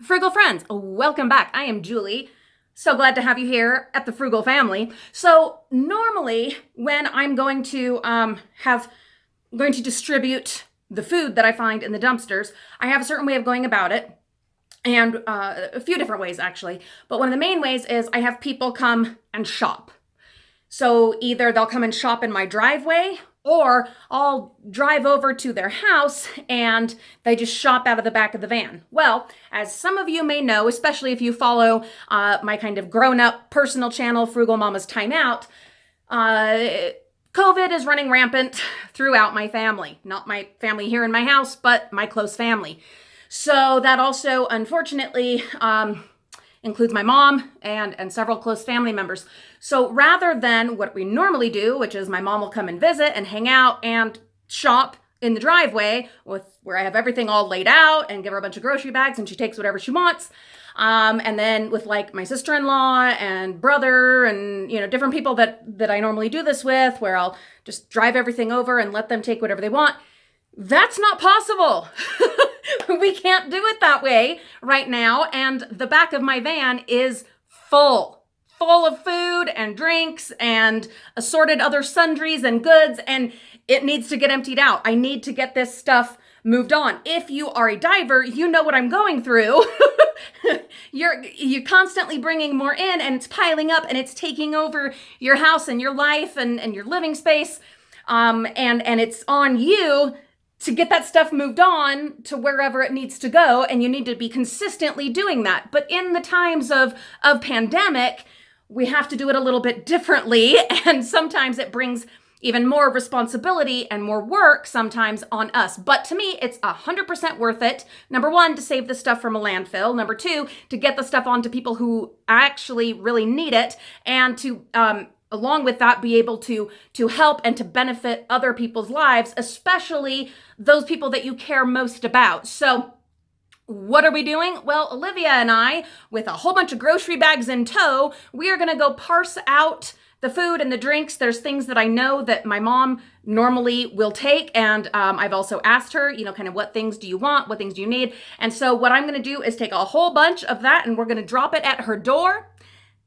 Frugal friends, welcome back. I am Julie. So glad to have you here at the Frugal Family. So normally when I'm going to distribute the food that I find in the dumpsters, I have a certain way of going about it, and a few different ways actually. But one of the main ways is I have people come and shop. So either they'll come and shop in my driveway, or I'll drive over to their house and they just shop out of the back of the van. Well, as some of you may know, especially if you follow my kind of grown-up personal channel, Frugal Mama's Time Out, COVID is running rampant throughout my family. Not my family here in my house, but my close family. So that also, unfortunately, includes my mom and several close family members. So rather than what we normally do, which is my mom will come and visit and hang out and shop in the driveway where I have everything all laid out and give her a bunch of grocery bags and she takes whatever she wants. And then with like my sister-in-law and brother and, different people that I normally do this with, where I'll just drive everything over and let them take whatever they want. That's not possible. We can't do it that way right now. And the back of my van is full of food and drinks and assorted other sundries and goods, and it needs to get emptied out. I need to get this stuff moved on. If you are a diver, you know what I'm going through. You're constantly bringing more in, and it's piling up, and it's taking over your house and your life and your living space. And it's on you to get that stuff moved on to wherever it needs to go, and you need to be consistently doing that. But in the times of pandemic, we have to do it a little bit differently, and sometimes it brings even more responsibility and more work sometimes on us. But to me, it's 100% worth it. Number one, to save the stuff from a landfill. Number two, to get the stuff onto people who actually really need it, and to along with that, be able to help and to benefit other people's lives, especially those people that you care most about. So what are we doing? Well, Olivia and I, with a whole bunch of grocery bags in tow, we are going to go parse out the food and the drinks. There's things that I know that my mom normally will take, and I've also asked her, kind of what things do you want? What things do you need? And so what I'm going to do is take a whole bunch of that, and we're going to drop it at her door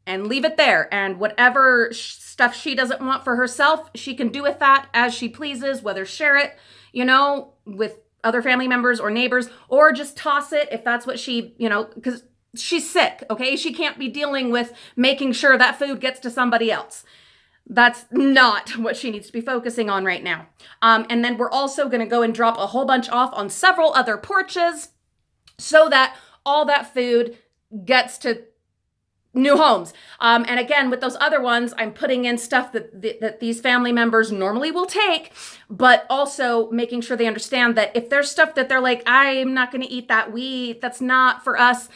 and leave it there. And whatever stuff she doesn't want for herself, she can do with that as she pleases, whether share it, with other family members or neighbors, or just toss it if that's what she, because she's sick, okay? She can't be dealing with making sure that food gets to somebody else. That's not what she needs to be focusing on right now. And then we're also going to go and drop a whole bunch off on several other porches so that all that food gets to new homes. And again, with those other ones, I'm putting in stuff that these family members normally will take, but also making sure they understand that if there's stuff that they're like, I'm not going to eat that, that's not for us,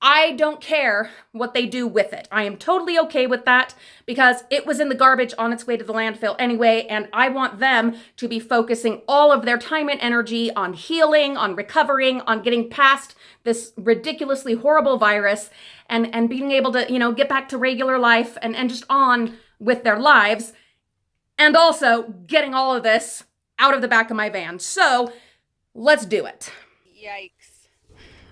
I don't care what they do with it. I am totally okay with that because it was in the garbage on its way to the landfill anyway, and I want them to be focusing all of their time and energy on healing, on recovering, on getting past this ridiculously horrible virus and being able to, get back to regular life and just on with their lives, and also getting all of this out of the back of my van. So let's do it. Yikes.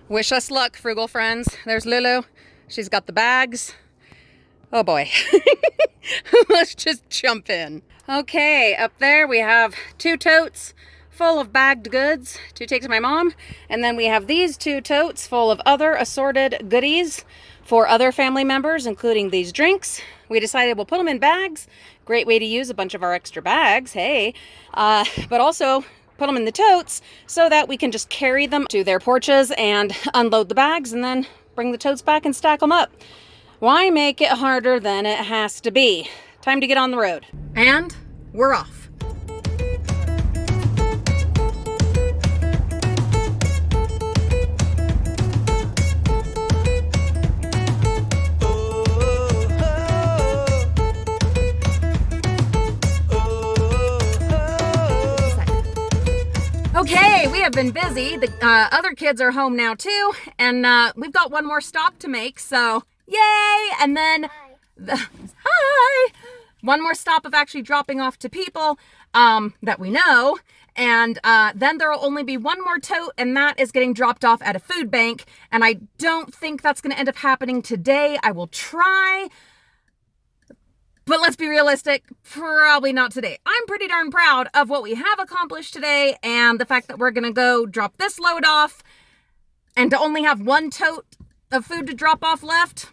Wish us luck, Frugal friends. There's Lulu. She's got the bags. Oh boy. Let's just jump in. Okay, up there we have 2 totes full of bagged goods to take to my mom. And then we have these 2 totes full of other assorted goodies for other family members, including these drinks. We decided we'll put them in bags. Great way to use a bunch of our extra bags, hey. But also put them in the totes so that we can just carry them to their porches and unload the bags and then bring the totes back and stack them up. Why make it harder than it has to be? Time to get on the road. And we're off. Okay, we have been busy. The other kids are home now too, and we've got one more stop to make, so yay! And then, hi! One more stop of actually dropping off to people that we know, And then there will only be one more tote, and that is getting dropped off at a food bank. And I don't think that's going to end up happening today. I will try, but let's be realistic, probably not today. I'm pretty darn proud of what we have accomplished today, and the fact that we're going to go drop this load off and to only have one tote of food to drop off left.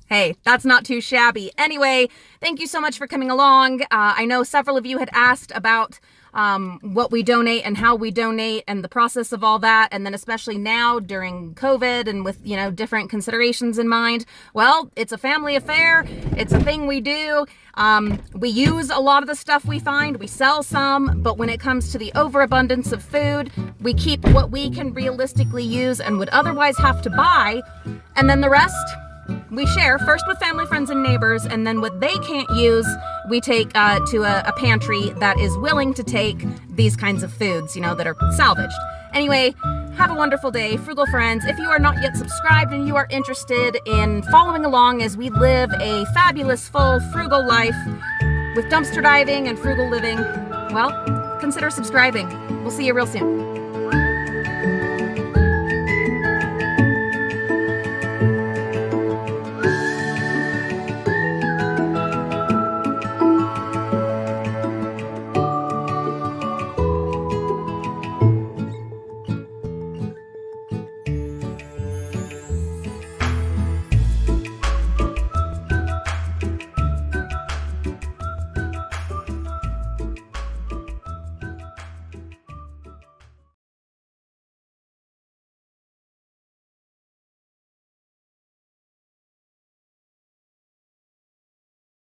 Hey, that's not too shabby. Anyway, thank you so much for coming along. I know several of you had asked about what we donate and how we donate and the process of all that. And then especially now during COVID and with, different considerations in mind. Well, it's a family affair. It's a thing we do. We use a lot of the stuff we find. We sell some, but when it comes to the overabundance of food, we keep what we can realistically use and would otherwise have to buy. And then the rest, we share first with family, friends, and neighbors, and then what they can't use, we take to a pantry that is willing to take these kinds of foods, that are salvaged. Anyway, have a wonderful day, Frugal friends. If you are not yet subscribed and you are interested in following along as we live a fabulous, full, frugal life with dumpster diving and frugal living, well, consider subscribing. We'll see you real soon.